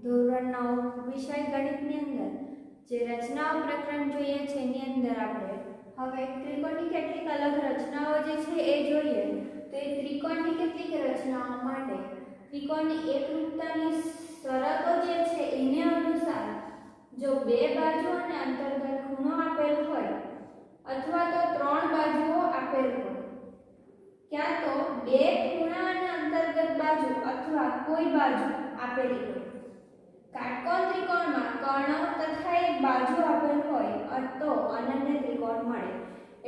ધોરણ 9 વિષય ગણિતની અંદર જે રચનાઓ પ્રકરણ જોઈએ છે એની અંદર આપણે હવે ત્રિકોણની કેટલીક અલગ રચનાઓ જે છે એ જોઈએ. તો એ ત્રિકોણની કેટલીક રચનાઓ માટે ત્રિકોણની એકરૂપતાની શરતો જે છે એને અનુસાર જો બે બાજુ અને અંતર્ગત ખૂણો આપેલ હોય અથવા તો ત્રણ બાજુઓ આપેલ હોય, ક્યાં તો બે ખૂણા અને અંતર્ગત બાજુ અથવા કોઈ બાજુ આપેલી હોય, કાટકોણ ત્રિકોણમાં કર્ણ તથા એક બાજુ આપેલ હોય તો અનન્ય ત્રિકોણ મળે.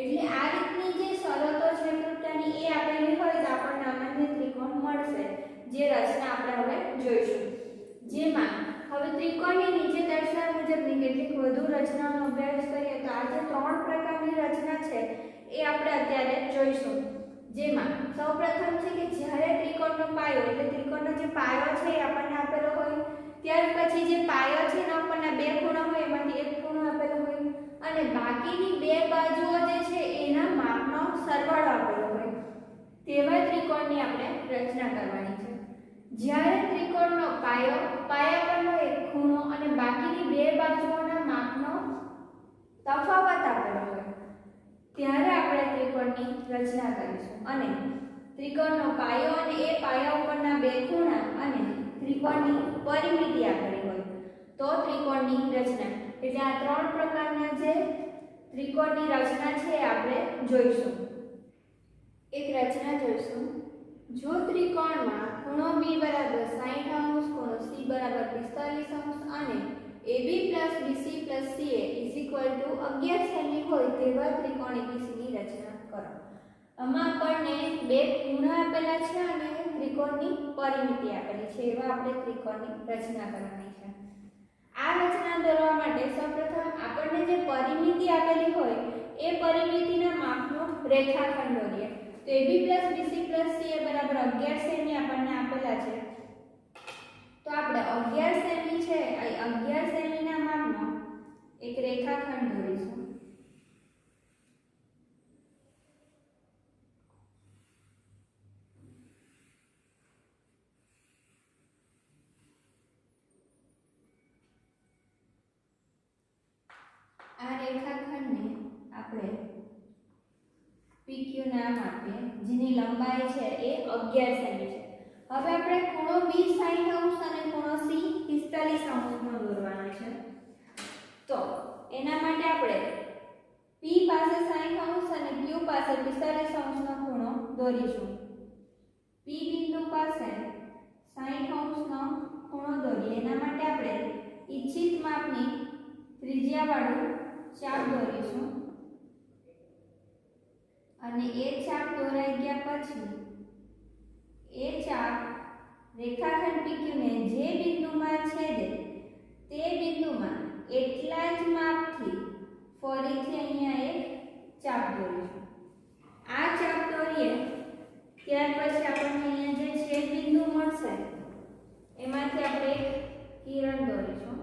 એટલે આ રીતની જે શરતો છે એકરૂપતાની એ આપેલી હોય તો આપણને અનન્ય ત્રિકોણ મળશે, જે રચના આપણે હવે જોઈશું. જેમાં હવે ત્રિકોણની નીચે દર્શાવ્યા મુજબની કેટલીક વધુ રચનાઓનો અભ્યાસ કરીએ તો આ જે ત્રણ પ્રકારની રચના છે એ આપણે અત્યારે જોઈશું. જેમાં સૌપ્રથમ છે કે જ્યારે ત્રિકોણનો પાયો એટલે ત્રિકોણનો જે પાયો છે એ આપણને આપેલો હોય, ત્યાર પછી જે પાયો છે એના ઉપરના બે ખૂણા હોય એમાંથી એક ખૂણો આપેલો હોય અને બાકીની બે બાજુઓ જે છે એના માપનો સરવાળો આપેલો હોય, તેવા ત્રિકોણની આપણે રચના કરવાની છે. જ્યારે ત્રિકોણનો પાયા પરનો એક ખૂણો અને બાકીની બે બાજુઓના માપનો તફાવત આપેલો હોય ત્યારે આપણે ત્રિકોણની રચના કરીશું. અને ત્રિકોણનો પાયો અને એ પાયા ઉપરના બે ખૂણા અને ત્રિકોણની પરિમિતિ આપેલી હોય તો ત્રિકોણની રચના. એટલે આ ત્રણ પ્રકારના જે ત્રિકોણની રચના છે આપણે જોઈશું. એક રચના જોઈશું. જો ત્રિકોણમાં ખૂણો B બરાબર 60 અંશ, ખૂણો C બરાબર 45 અંશ અને AB + BC + CA = 11 સેમી હોય તેવા ત્રિકોણ ABCની રચના કરો. આમાં આપણને બે ખૂણા આપેલા છે અને ત્રિકોણની પરિમિતિ આપેલી છે, એવા આપણે ત્રિકોણની રચના કરવાની છે. આ રચના દોરવા માટે સૌપ્રથમ આપણને જે પરિમિતિ આપેલી હોય એ પરિમિતિના માપનો રેખાખંડ દોરીએ. તો AB + BC + CA બરાબર 11 સેમી આપણને આપેલા છે. તો આપણે 11 સેમી છે એ 11 સેમીના માપનો એક રેખાખંડ દોરીશું. આ રેખાખંડને આપણે PQ નામ આપીએ, જેની લંબાઈ છે એ 11 સેમી છે. હવે આપણે ખૂણો B 60 અંશ અને ખૂણો C 45 અંશનો દોરવાનો છે. તો એના માટે આપણે P પાસે 60 અંશ અને Q પાસે 45 અંશનો ખૂણો દોરીશું. P બિંદુ પાસે 60 અંશનો ખૂણો દોરીએ એના માટે આપણે ઈચ્છિત માપની ત્રિજ્યાવાળું ચાપ દોરીશું અને એ ચાપ દોરાઈ ગયા પછી એ ચાપ રેખાખંડ PQ ને જે બિંદુમાં છેદે તે બિંદુમાં એટલા જ માપથી ફરીથી અહીંયા એક ચાપ દોરીશું. આ ચાપ દોરીએ ત્યાર પછી આપણને અહીંયા જે છેદ બિંદુ મળશે એમાંથી આપણે એક કિરણ દોરીશું.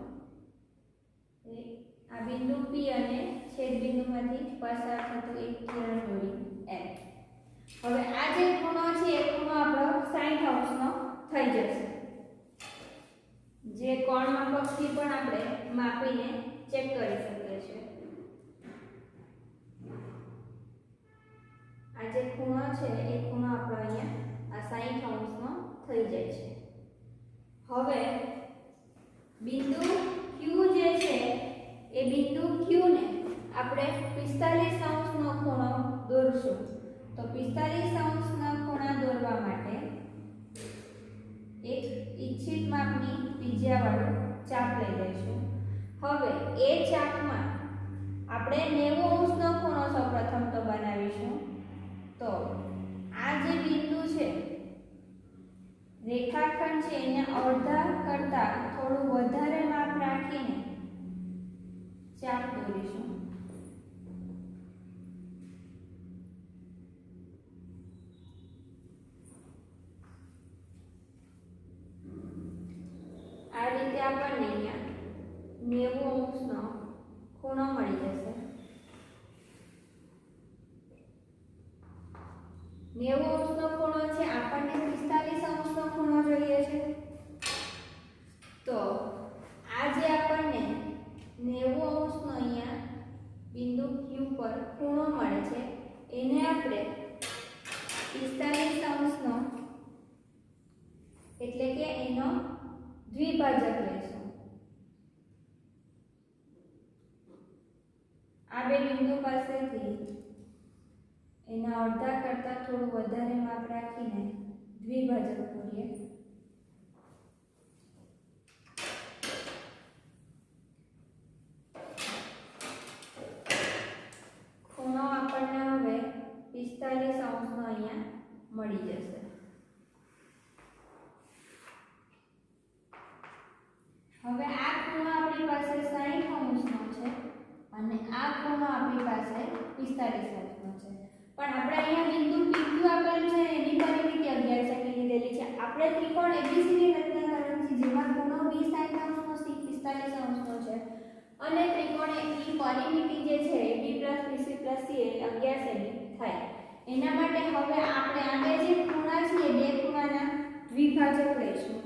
આ બિંદુ P અને છેદ બિંદુમાંથી પસાર થતું એક કિરણ દોરી F. હવે આ જે ખૂણો છે એ ખૂણો આપણો 60 અંશનો થઈ જશે, જે કોણ માપકથી પણ આપણે માપીને ચેક કરી શકીએ છીએ. આ જે ખૂણો છે એ ખૂણો આપણો અહીંયા આ 60 અંશનો થઈ જાય છે. હવે બિંદુ Q જે છે એ બિંદુ Q ને આપણે 45 અંશનો ખૂણો દોરશું. તો 45 અંશના ખૂણા દોરવા માટે એક ઈચ્છિત માપની ત્રિજ્યાવાળો ચાપ લઈ લઈશું. હવે એ ચાપમાં આપણે 90 અંશનો ખૂણો સૌપ્રથમ તો બનાવીશું. તો આ જે બિંદુ છે રેખાખંડ છે એને અડધા કરતા થોડું વધારે માપ રાખીને ચાપ દોરીશું. આ રીતે આપણને અહીંયા 90 અંશનો ખૂણો મળી જશે. 90 અંશનો ખૂણો છે, આપણને 45 અંશનો ખૂણો જોઈએ છે. તો એને આપણે 45 અંશનો એટલે કે એનો દ્વિભાજક લઈશું. આ બે બિંદુ પાસેથી એના અડધા કરતાં થોડું વધારે માપ રાખીને દ્વિભાજક પૂરીએ. ખૂણો આપણને હવે 45 અંશનો અહીંયા મળી જશે. હવે આ ખૂણો આપણી પાસે 60 અંશનો છે અને આ ખૂણો આપણી પાસે 45 અંશનો છે. પણ આપણે અહીંયા બિંદુ PQ આપેલું છે એની પરિમિતિ 11 સેમી લીધેલી છે. આપણે ત્રિકોણ ABCD રચના કરવાની છે જેમાં ખૂણો B 60 અંશનો C 45 અંશનો છે અને ત્રિકોણ ની પરિમિતિ જે છે AB + BC + C એ 11 સેમી થાય. એના માટે હવે આપણે આ બે જે ખૂણા છે એ બે ખૂણાના દ્વિભાજક લઈશું.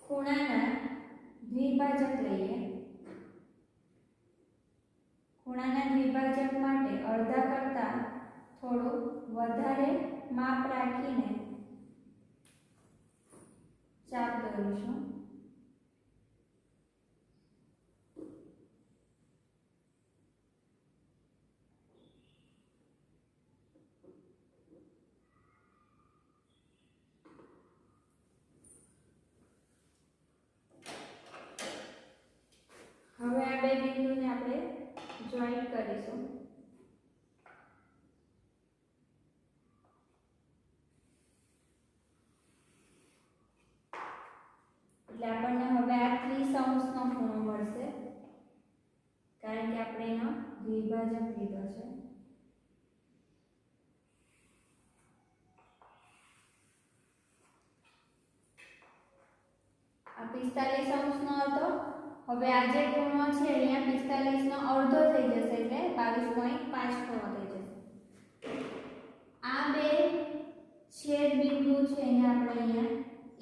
ખૂણાના દ્વિભાજક લઈએ. ખૂણાના દ્વિભાજક માટે અડધા કરતાં થોડું વધારે માપ રાખીને ચાપ દોરીશું. હવે આ બે બિંદુને આપણે જોઈન્ટ કરીશું. એટલે આપણને હવે આ 30 અંશનો ખૂણો મળશે કારણ કે આપણે એનો દ્વિભાજક લીધો છે. આ 45 અંશનો હતો. હવે આ જે ખૂણો છે અહીંયા 45 નો અડધો થઈ જશે એટલે 22.5 ખૂણો થઈ જશે. આ બે છેદ બિંદુ છે એને આપણે અહીંયા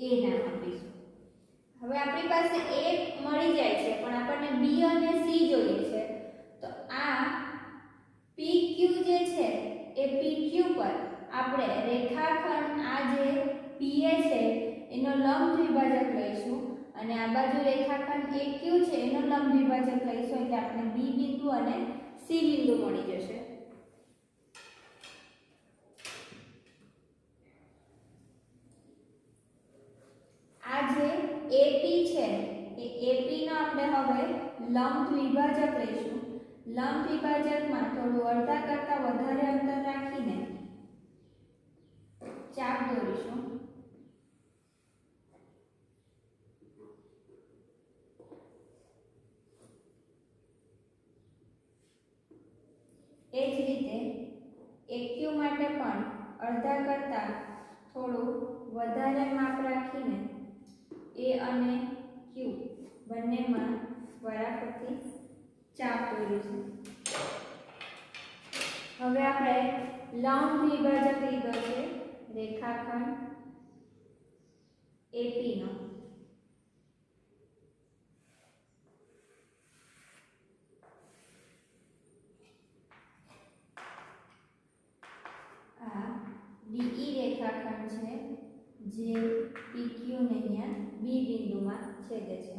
A નામ આપીશું. હવે આપણી પાસે A મળી જાય છે પણ આપણને B અને C જોઈએ છે. તો આ PQ જે છે એ PQ પર આપણે રેખાખંડ આ જે PA છે એનો લંબ દ્વિભાજક લઈશું અને આ બાજુ રેખાખંડ AQ છે એનો લંબ દ્વિભાજક લઈશું એટલે આપણે B બિંદુ અને C બિંદુ મળી જશે. આ જે AP છે એ AP નો આપણે હવે લંબ દ્વિભાજક લઈશું. લંબ દ્વિભાજકમાં થોડું અડધા કરતાં વધારે અંતર રાખીને ચાપ દોરીશું. એ જ રીતે AQ માટે પણ અડધા કરતાં થોડું વધારે માપ રાખીને A અને Q બંનેમાં બરાબરથી ચાપ દોરીશું. હવે આપણે લંબ દ્વિભાજક લીધો છે રેખાખંડ AP નો. આ DE રેખાખંડ છે જે PQ ને અહીંયા B બિંદુમાં છેદે છે.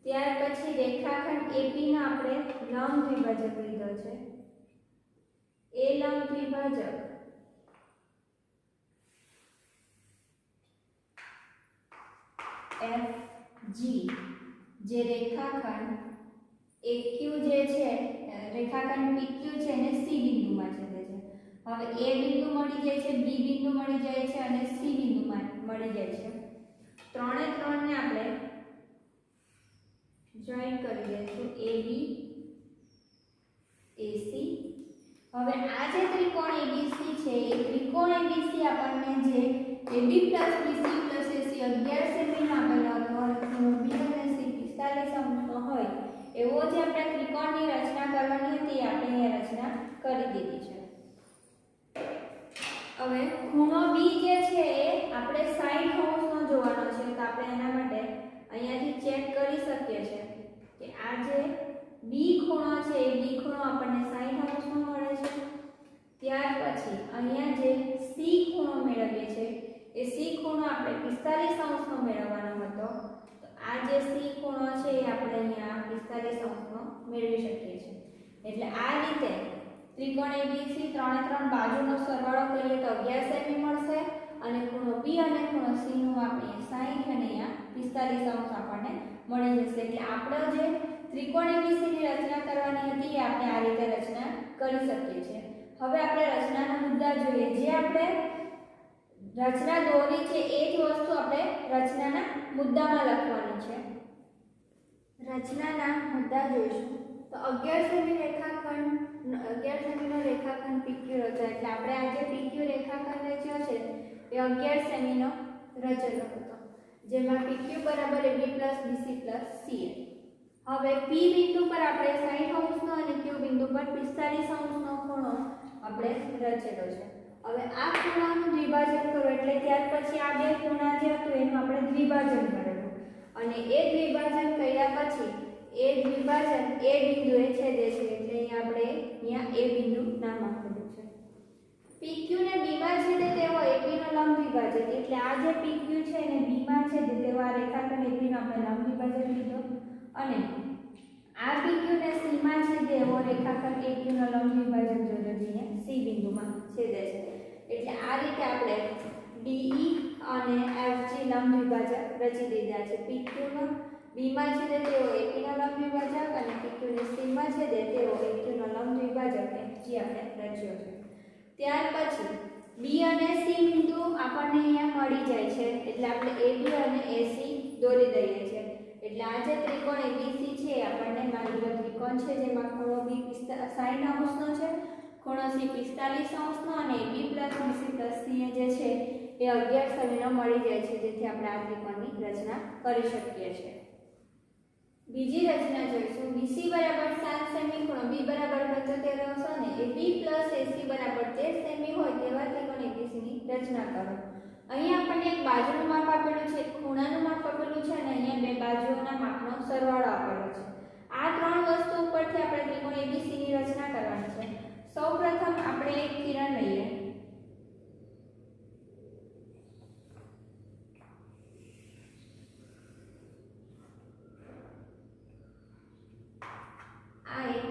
ત્યાર પછી રેખાખંડ AP નો આપણે લંબ દ્વિભાજક લીધો છે. એ લંબ દ્વિભાજક FG જે રેખાખંડ AQ જે છે રેખાખંડ PQ છે એને C બિંદુમાં છેદે છે. હવે A બિંદુ મળી જાય છે, B બિંદુ મળી જાય છે અને C બિંદુમાં મળી જાય છે. ત્રણે ત્રણને આપણે જોઈન્ટ કરી દઈશું AB AC. હવે આ જે ત્રિકોણ ABC છે એ ત્રિકોણ ABC આપણને જે AB + BC + AC 11 સેમી નો આપેલો હતો અને ખૂણો B અને C 45 અંશનો હોય એવો જે આપણે ત્રિકોણની રચના કરવાની હતી આપણે એ રચના કરી દીધી છે. હવે ખૂણો B જે છે એ આપણે 60 અંશનો જોવાનો છે તો આપણે એના માટે અહીંયાથી ચેક કરી શકીએ છીએ કે આ જે B અંશનો મેળવવાનો હતો, તો આ જે સી ખૂણો છે એ આપણે અહીંયા 45 અંશનો મેળવી શકીએ છીએ. એટલે આ રીતે ત્રિકોણ એબીસી ત્રણે ત્રણ બાજુનો સરવાળો કરીએ તો 11 સેમી મળશે અને ખૂણો બી અને ખૂણો સી નું માપ અહીંયા 60 અને અહીંયા 45 અંશ આપણને મળી જશે. એટલે આપણો જે ત્રિકોણ એબીસી ની રચના કરવાની હતી એ આપણે આ રીતે રચના કરી શકીએ છીએ. હવે આપણે રચનાના મુદ્દા જોઈએ. જે આપણે રચના દોરી છે એ જ વસ્તુ આપણે રચનાના મુદ્દામાં લખવાની છે. રચનાના મુદ્દા જોઈશું તો 11 સેમી રેખાખંડ 11 સેમીનો રેખાખંડ PQ રચાય. એટલે આપણે આ જે PQ રેખાખંડ રચ્યો છે એ 11 સેમીનો રચેલો હતો, જેમાં PQ બરાબર AB + BC + CA. હવે P બિંદુ પર આપણે 60 અંશનો અને Q બિંદુ પર 45 અંશનો ખૂણો આપણે રચેલો છે. હવે આ ખૂણાનું દ્વિભાજન કરો એટલે ત્યાર પછી આ બે ખૂણા જે હતું એનું આપણે દ્વિભાજન કરેલું અને એ દ્વિભાજન કર્યા પછી એ દ્વિભાજન એ બિંદુએ છેદે છે. એટલે અહીંયા આપણે એ બિંદુ નામ આપેલું છે. PQ ને B માં છેદે તેવો AB નો લંબ દ્વિભાજન. એટલે આ જે PQ છે એને B માં છેદે તેવો આ રેખાખંડ AB નો આપણે લંબ દ્વિભાજન લીધો અને આ PQ ને C માં છેદે એવો રેખાખંડ AQ નો લંબ દ્વિભાજન જોડો જે C બિંદુમાં છેદે છે. એટલે આ રીતે આપણે DE અને FG લંબ દ્વિભાજક રચી દીધા છે. PQ નો B માં છેદે તેવો AP નો લંબ દ્વિભાજક અને PQ ને C માં છેદે તેવો AQ નો લંબ દ્વિભાજક FG આપણે રચ્યો છે. ત્યાર પછી B અને C બિંદુ આપણને અહીંયા મળી જાય છે એટલે આપણે AB અને AC દોરી દઈએ છીએ. એટલે આ જે ત્રિકોણ ABC છે આપણને માની લો ત્રિકોણ છે જેમાં ખૂણો B 60 અંશનો છે, ખૂણો C 45 અંશનો અને AB + BC + CA જે છે એ 11 સેમીનો મળી જાય છે, જેથી આપણે આ ત્રિકોણની રચના કરી શકીએ છીએ. બીજી રચના જોઈશું. BC બરાબર 7 સેમી, ખૂણો B બરાબર 75 અંશ અને AB + AC બરાબર 13 સેમી હોય તેવા ત્રિકોણ ABC ની રચના કરો. અહીંયા આપણને એક બાજુનું માપ આપેલું છે, એક ખૂણાનું માપ આપેલું છે અને અહીંયા બે બાજુઓના માપનો સરવાળો આપેલો છે. આ ત્રણ વસ્તુ ઉપરથી આપણે ત્રિકોણ ABC ની રચના કરવાની છે. સૌપ્રથમ આપણે એક કિરણ લઈએ. આ એક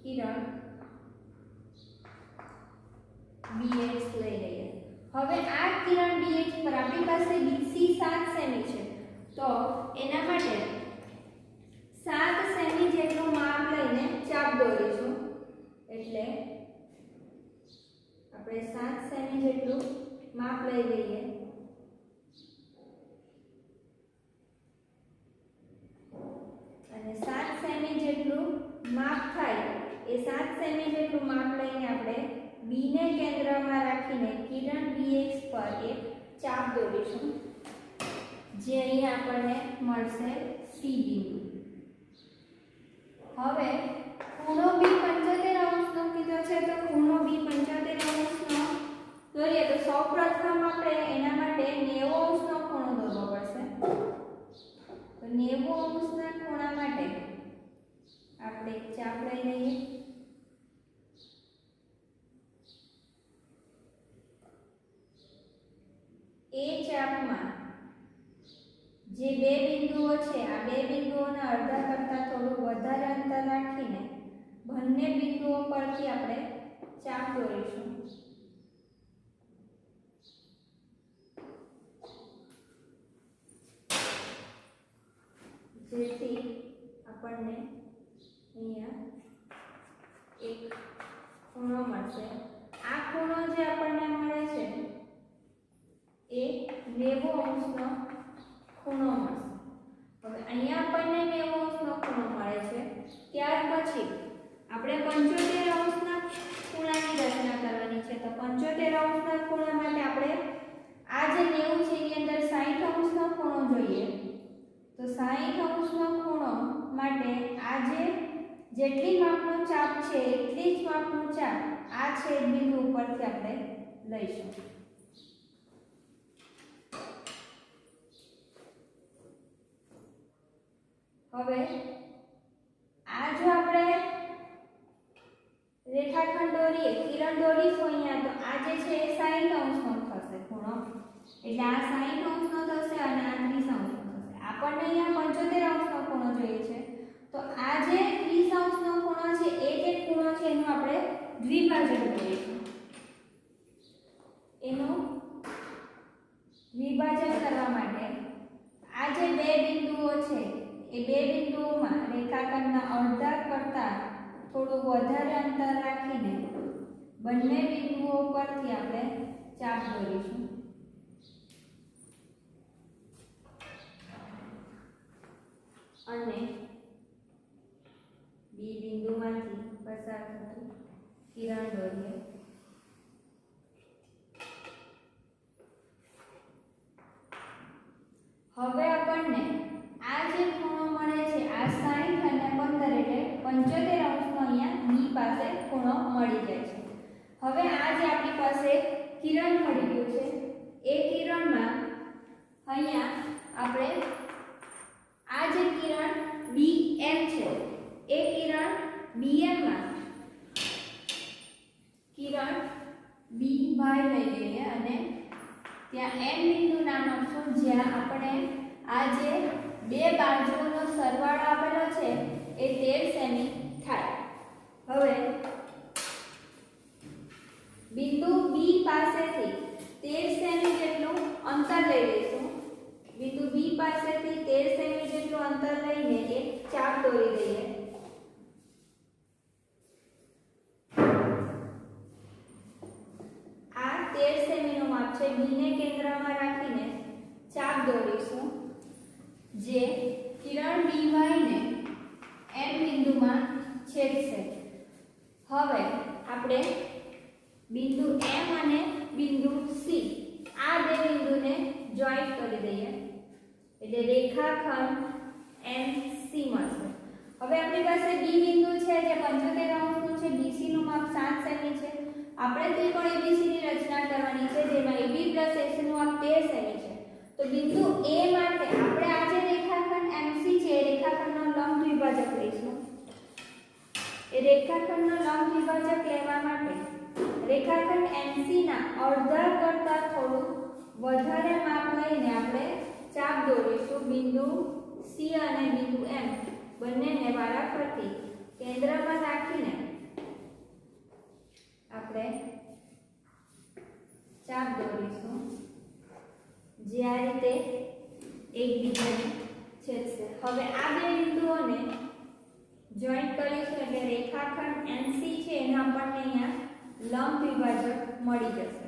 કિરણ BH લઈ લઈએ. હવે આ કિરણ BH પર આપણી પાસે BC 7 સેમી છે, તો એના માટે 7 સેમી જેટલું માપ લઈને ચાપ દોરીશું. એટલે આપણે 7 સેમી જેટલું માપ લઈ લઈએ અને 7 સેમી જેટલું માપ થાય એ 7 સેમી જેટલું માપ લઈને આપણે B ને કેન્દ્રમાં રાખીને કિરણ BX પર એક ચાપ દોરીશું, જે અહીં આપણને મળશે C બિંદુ. હવે ખૂણો B 75 અંશનો કીધો છે, તો ખૂણો B 75 અંશનો દોરીએ તો સૌપ્રથમ આપણે એના માટે 90 અંશનો ખૂણો દોરવો પડશે. તો 90 અંશના ખૂણા માટે આપણે એક ચાપ લઈ લઈએ. એ ચાપમાં જે બે બિંદુઓ છે આ બે બિંદુઓના અડધા કરતાં થોડું વધારે અંતર રાખીને બંને બિંદુઓ પરથી આપણે ચાપ દોરીશું. જેથી આપણને અહીંયા એક ખૂણો મળશે. આ ખૂણો જે આપણને મળે છે એ 90 અંશનો ખૂણો મળશે. હવે અહીંયા આપણને 90 અંશનો ખૂણો મળે છે. ત્યાર પછી આપણે 75 અંશના ખૂણાની રચના કરવાની છે. તો 75 અંશના ખૂણા માટે આપણે આ જે 90 છે એની અંદર 60 અંશનો ખૂણો જોઈએ. તો 60 અંશનો ખૂણો માટે આ જેટલી માપનો ચાપ છે એટલી જ માપનો ચાપ આ છેદ બિંદુ ઉપરથી આપણે લઈશું. હવે આ જો આપણે રેખાખંડ દોરીએ, કિરણ દોરીશું અહીંયા, તો આ જે છે એ 60 અંશનો થશે ખૂણો. એટલે આ 60 અંશનો થશે અને આ 30 અંશનો થશે. આપણને અહીંયા 75 અંશનો ખૂણો જોઈએ છે, તો આ જે 30 અંશનો ખૂણો છે એ જે ખૂણો છે એનું આપણે દ્વિભાજક કરીશું. એનું વિભાજન કરવા માટે આ જે બે બિંદુઓ છે એ બે બિંદુઓમાં રેખાખંડના અડધા કરતાં થોડું વધારે અંતર રાખીને બંને બિંદુઓ પરથી આપણે ચાપ દોરીશું. અને બી બિંદુમાંથી પસાર થતું કિરણ દોરીએ. હવે આપણને આ જે ખૂણો મળે છે આ 60 અને 15 એટલે 75 અંશનો અહીંયા બી પાસે ખૂણો મળી જાય છે. હવે આ જે આપણી પાસે કિરણ મળી ગયું છે એ કિરણમાં અહીંયા આપણે આ જે કિરણ BM છે એ કિરણ BM માં કિરણ BY લઈ લઈએ અને ત્યાં M બિંદુ નામ આપશું જ્યાં આપણે આ જે બે બાજુઓનો સરવાળો આપેલો છે એ 13 સેમી થાય. હવે બિંદુ B પાસેથી 13 સેમી જેટલું અંતર લઈ લઈશું. બિંદુ B પાસેથી 13 સેમી જેટલું અંતર લઈને એક ચાપ દોરી દઈએ. આ 13 સેમીનું માપ છે. B ને કેન્દ્રમાં રાખીને ચાપ દોરીશું જે કિરણ BY ને M બિંદુમાં છેદશે. હવે આપણે બિંદુ M અને બિંદુ C આ બે બિંદુને જોઈન્ટ કરી દઈએ એટલે રેખાખંડ MC મળશે. હવે આપણી પાસે B બિંદુ છે જે 75 અંશનું છે. BC નું માપ 7 સેમી છે. આપણે ત્રિકોણ ABC ની રચના કરવાની છે જેમાં AB + AC નું માપ 13 સેમી છે. તો બિંદુ A માટે આપણે આ જે રેખાખંડ MC છે એ રેખાખંડનો લંબ દ્વિભાજક લઈશું. એ રેખાખંડનો લંબ દ્વિભાજક લેવા માટે રેખાખંડ MC ના અડધા કરતાં થોડું વધારે માપ લઈને આપણે ચાપ દોરીશું. બિંદુ C અને બિંદુ M બંનેને વારાફરતી કેન્દ્રમાં રાખીને આપણે ચાપ દોરીશું જે આ રીતે એકબીજાને છેદશે. હવે આ બે બિંદુઓને જોઈન્ટ કરીશું એટલે રેખાખંડ MC છે એના આપણને અહીંયા લંબ દ્વિભાજક મળી જશે.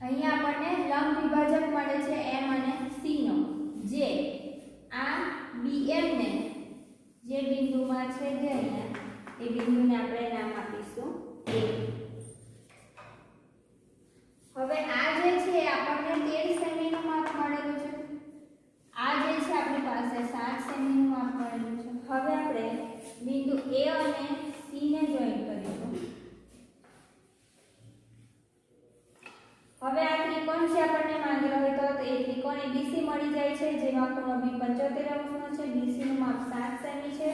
અહીંયા આપણને લંબ વિભાજક મળે છે M અને C નો જે આ BM ને જે બિંદુમાં છે જે અહીંયા એ બિંદુને આપણે નામ આપીશું A. હવે આ જે છે આપણને 13 સેમી નું માપ મળેલું છે. આ જે છે આપણી પાસે 7 સેમી નું માપ મળેલું છે. હવે આપણે બિંદુ A અને C ને જોઈન્ટ કરીશું. હવે આ ત્રિકોણ છે આપણને માંગેલો હોય તો એ ત્રિકોણ ABC મળી જાય છે જેમાં ખૂણો B 75 અંશનો છે. BC નું માપ 7 સેમી છે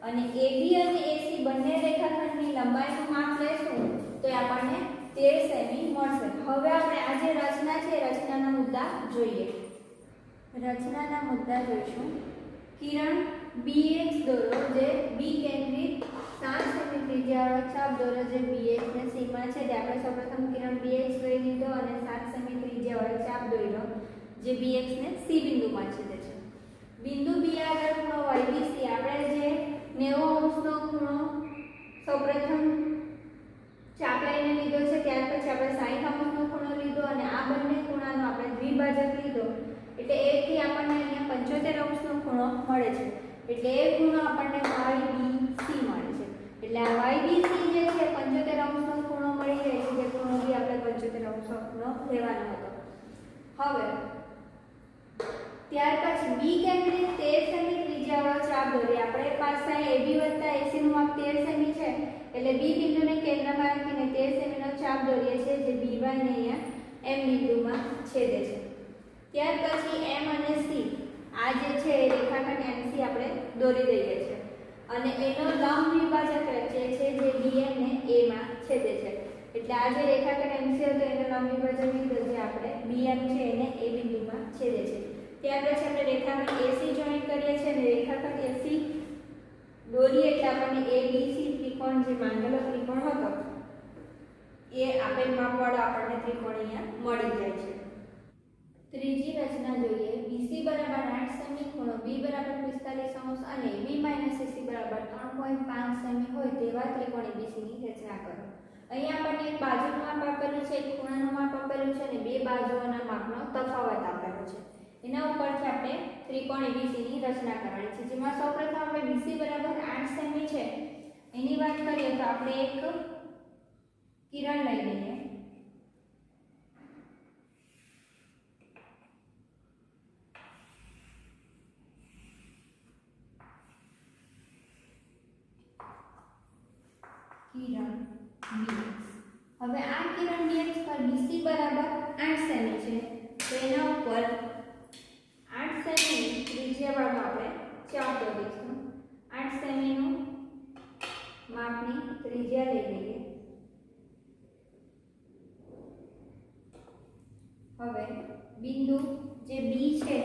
અને AB અને AC બંને રેખાખંડની લંબાઈનું માપ લેશું તો આપણને 13 સેમી મળશે. હવે આપણે આ જે રચના છે રચનાના મુદ્દા જોઈએ. રચનાના મુદ્દા જોઈશું. કિરણ BX દોરો જે B કેન્દ્રિત 7 સેમી ત્રિજ્યાવાળો ચાપ દોરો જે BX ને C માં છે. આપણે સૌપ્રથમ કિરણ BX દોરી લીધો અને 7 સેમી ત્રિજ્યાવાળો ચાપ દોર્યો જે BX ને C બિંદુમાં છેદે છે. બિંદુ B આગળ ખૂણો YBC આપણે જે 90 અંશનો ખૂણો સૌપ્રથમ ચાપ લઈને લીધો છે. ત્યાર પછી આપણે 60 અંશનો ખૂણો લીધો અને આ બંને ખૂણાનો આપણે દ્વિભાજક લીધો એટલે એથી આપણને અહીંયા 75 અંશનો ખૂણો મળે છે. એટલે એ ખૂણો આપણને YBC મળે છે. એટલે આ YBC જે છે 75 અંશનો ખૂણો મળી જાય છે. જે ખૂણો બી આપણે 75 અંશનો ખૂણો લેવાનો હતો. હવે ત્યાર પછી B કેન્દ્રિત 13 સેમી ત્રિજ્યાવાળો ચાપ દોરીએ. આપણી પાસે AB વત્તા AC નું માપ 13 સેમી છે એટલે B બિંદુને કેન્દ્રમાં રાખીને 13 સેમીનો ચાપ દોરીએ છીએ જે BY ને અહીંયા M બિંદુમાં છેદે છે. ત્યાર પછી M અને C આ જે છે એ રેખાખંડ MC આપણે દોરી દઈએ છીએ અને એનો લંબ વિભાજક રચીએ છીએ જે BM ને A માં છેદે છે. એટલે આ જે રેખાખંડ MC હતો એનો લંબ વિભાજક લીધો જે આપણે BM છે એને A બિંદુમાં છેદે છે. ત્યાર પછી આપણે રેખાખંડ AC જોઈન કરીએ છીએ અને રેખાખંડ AC દોરીએ એટલે આપણને ABC ત્રિકોણ જે માંગેલો ત્રિકોણ હતો એ આપેલ માપવાળો આપણને ત્રિકોણ અહીંયા મળી જાય છે. ત્રીજી રચના જોઈએ. BC બરાબર 8 સેમી, ખૂણો B બરાબર 45 અંશ અને B AC બરાબર 3.5 સેમી હોય તેવા ત્રિકોણ ABC ની રચના કરો. અહીંયા આપણને એક બાજુનું માપ આપેલું છે, એક ખૂણાનું માપ આપેલું છે અને બે બાજુઓના માપનો તફાવત આપેલો છે. એના ઉપરથી આપણે ત્રિકોણ ABC ની રચના કરવાની છે. જેમાં સૌપ્રથમ આપણે BC બરાબર 8 સેમી છે એની વાત કરીએ તો આપણે એક કિરણ લઈ લઈએ. કિરણ dx. હવે આ કિરણ dx પર BC બરાબર 8 સેમી છે તો એના ઉપર 8 સેમી ત્રિજ્યાવાળો આપણે ચાપ દોરીશું. 8 સેમીનું માપની ત્રિજ્યા લઈ લઈએ. હવે બિંદુ જે B છે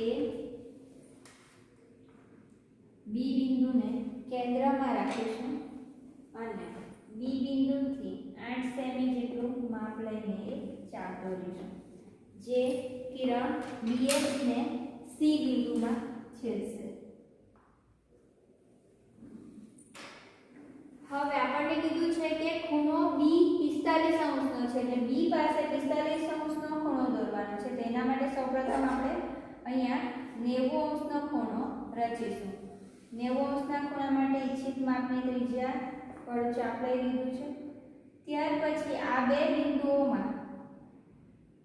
એ B બિંદુને કેન્દ્રમાં રાખીશું અને B બિંદુથી 8 સેમી જેટલું માપ લઈને એક ચાપ દોરીશું જે કિરણ BX ને C બિંદુમાં છેદશે. હવે આપણને કીધું છે કે ખૂણો B 45 અંશનો છે એટલે B પાસે 45 અંશનો ખૂણો દોરવાનો છે. તેના માટે સૌપ્રથમ આપણે અહીંયા 90 અંશનો ખૂણો રચીશું. 90 અંશના ખૂણા માટે ઈચ્છિત માપની ત્રિજ્યા પર ચાપ લઈ લીધું છે. ત્યાર પછી આ બે બિંદુઓમાં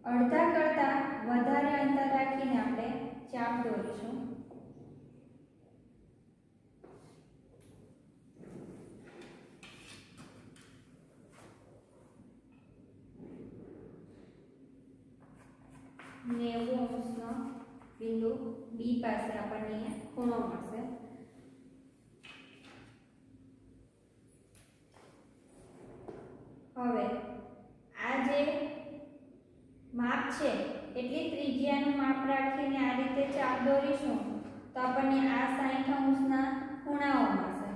અડધા કરતા વધારે અંતર રાખીને આપણે ચાપ દોરીશું. બિંદુ B પાસે આપણને અહીંયા ખૂણો મળશે. હવે આ જે માપ છે એટલી ત્રિજ્યાનું માપ રાખીને આ રીતે ચાપ દોરીશું તો આપણને આ 60 અંશના ખૂણાઓ મળશે.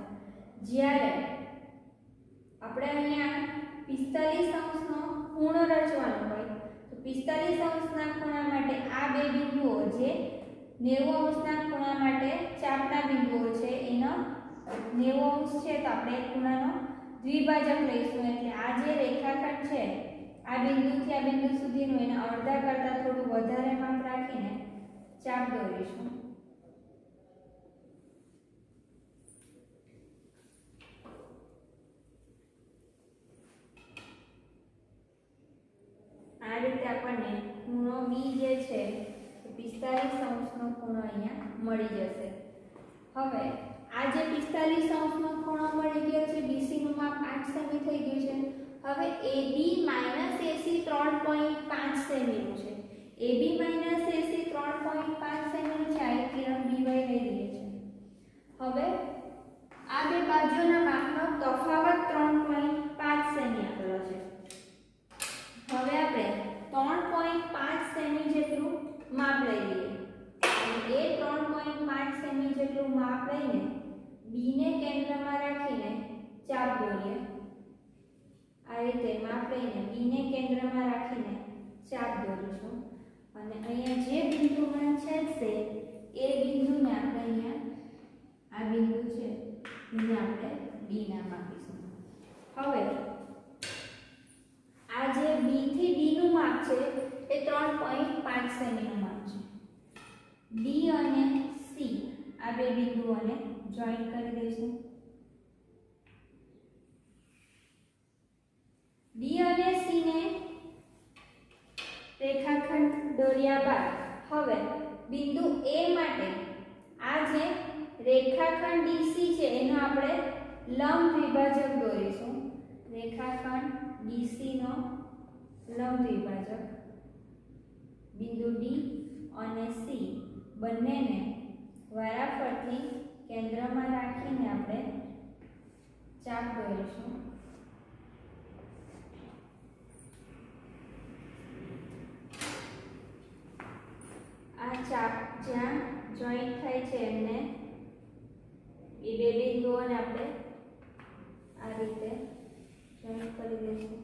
જ્યારે આપણે અહીંયા 45 અંશનો ખૂણો રચવાનો હોય તો 45 અંશના ખૂણા માટે આ બે બિંદુઓ જે 90 અંશના ખૂણા માટે ચાપના બિંદુઓ છે એનો 90 અંશ છે તો આપણે ખૂણાનો દ્વિભાજક લઈશું એટલે આ જે રેખાખંડ છે આ બિંદુથી આ બિંદુ સુધીનું એના અડધા કરતા થોડું વધારે માપ રાખીને ચાપ દોરીશું. આ રીતે આપણને ખૂણો B જે છે 45 અંશનો ખૂણો અહીંયા મળી જશે. હવે આ જે 45 અંશનો ખૂણો મળી ગયો છે BC નું માપ 8 સેમી થઈ ગયું છે. હવે AB - AC 3.5 સેમીનું છે. AB - AC 3.5 સેમીનું છે. આ કિરણ BY લઈ લઈએ છે. હવે આ બે બાજુના માપનો તફાવત 3.5 સેમી આપેલો છે. હવે આપણે 3.5 સેમી જેટલું માપ લઈ લઈએ અને એ 3.5 સેમી જેટલું માપ લઈને B ને કેન્દ્રમાં રાખીને ચાપ દોરીએ. આ રીતે માપ લઈને B ને કેન્દ્રમાં રાખીને ચાપ દોરીશું અને અહીંયા જે બિંદુમાં છેદશે એ બિંદુને આપણે અહીંયા આ બિંદુ છે એને આપણે B નામ આપીશું. હવે આ જે B થી D નું માપ છે એ 3.5 સેમીનું માપ છે. D અને C આ બે બિંદુઓને જોઈન કરી દઈશું. D અને C ને રેખાખંડ દોર્યા બાદ હવે બિંદુ A માટે આ જે રેખાખંડ DC છે એનો આપણે લંબ દ્વિભાજક દોરીશું. રેખાખંડ DC નો લંબ દ્વિભાજક બિંદુ D અને C બંનેને વારાફરતી કેન્દ્રમાં રાખીને આપણે ચાપ દોરીશું. આ ચાપ જ્યાં જોઈન્ટ થાય છે એમને એ બે બિંદુઓને આપણે આ રીતે જોઈન્ટ કરી દઈશું.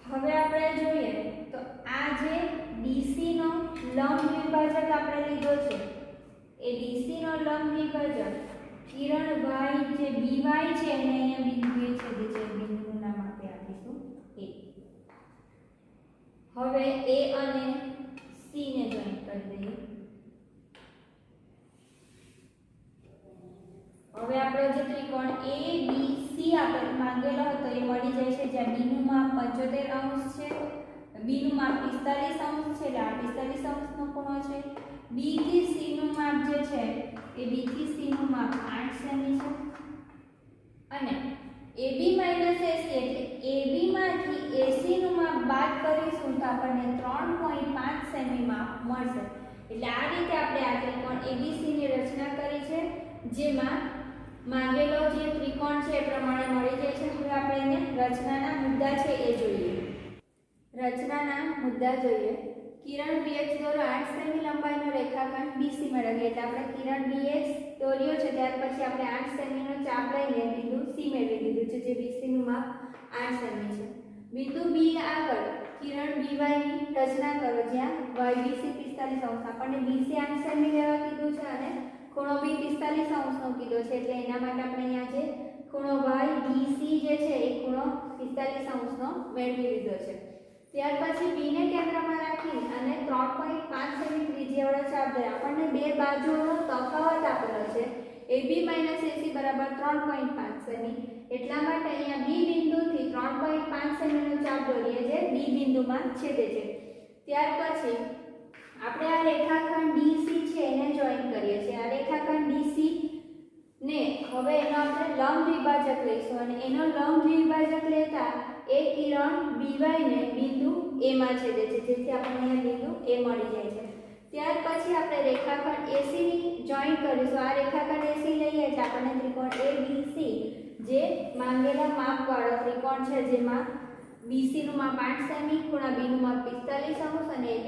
હવે આપણે જોઈએ તો આ જે DC નો લંબ દ્વિભાજક આપણે લીધો છે એ DC નો લંબ દ્વિભાજક કિરણ y જે BY છે એને અહીંયા બિંદુએ છેદે છે. બિંદુનું નામ આપણે આપીશું A. હવે A અને C ને જોઈન્ટ કરી દઈએ. હવે આપણો જે ત્રિકોણ ABC આપણે માંગેલો હતો એ મળી જાય છે જ્યાં B નું માપ 75 છે, B નું માપ 45 છે એટલે આ 45 નો ખૂણો છે. B થી C નું માપ જે છે એ B થી C નું માપ 8 સેમી છે અને AB AC એટલે AB માંથી AC નું માપ બાદ કરીશું તો આપણને 3.5 સેમી માપ મળશે. એટલે આ રીતે આપણે આ ત્રિકોણ ABC ની રચના કરી છે જેમાં માંગેલો જે ત્રિકોણ છે એ પ્રમાણે મળી જાય છે. હવે આપણે એને રચનાના મુદ્દા છે એ જોઈએ. રચનાના મુદ્દા જોઈએ. કિરણ BX દોરો 8 સેમી લંબાઈનો રેખાખંડ BC મેળવીએ. એટલે આપણે કિરણ BX દોર્યો છે ત્યાર પછી આપણે 8 સેમીનો ચાપ લઈને બિંદુ C મેળવી લીધું છે જે BC નું માપ 8 સેમી છે. બિંદુ B આગળ કિરણ BY ની રચના કરો જ્યાં YBC 45 આપણને BC 8 સેમી લેવા કીધું છે અને ખૂણો B 45 નો કીધો છે એટલે એના માટે આપણે અહીંયા જે ખૂણો YBC જે છે એ ખૂણો 45 નો મેળવી લીધો છે. ત્યાર પછી B ને કેન્દ્રમાં રાખી અને 3.5 સેમી ત્રિજ્યાવાળો ચાપ દોર્યો. આપણને બે બાજુઓનો તફાવત આપેલો છે AB AC બરાબર 3.5 સેમી. એટલા માટે અહીંયા B બિંદુથી 3.5 સેમીનો ચાપ દોરીએ જે B બિંદુમાં છેદે છે. ત્યાર પછી આપણે આ રેખાખંડ DC છે એને જોઈન કરીએ છીએ. આ રેખાખંડ DC ને હવે એનો આપણે લંબ દ્વિભાજક લઈશું અને એનો લંબ દ્વિભાજક લેતા એ કિરણ BY ને બિંદુ A માં છેદે છે જેથી આપણને અહીંયા બિંદુ A મળી જાય છે. ત્યાર પછી આપણે રેખાખંડ AC ની જોઈન કરીશું. આ રેખાખંડ AC લઈએ એટલે આપણને ત્રિકોણ ABC જે માંગેલા માપવાળો ત્રિકોણ છે જેમાં BC નું માપ 8 સેમી, ખૂણા B નું માપ 45 અને AB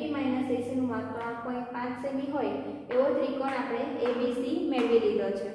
AC નું માપ 3.5 સેમી હોય એવો ત્રિકોણ આપણે ABC મેળવી લીધો છે.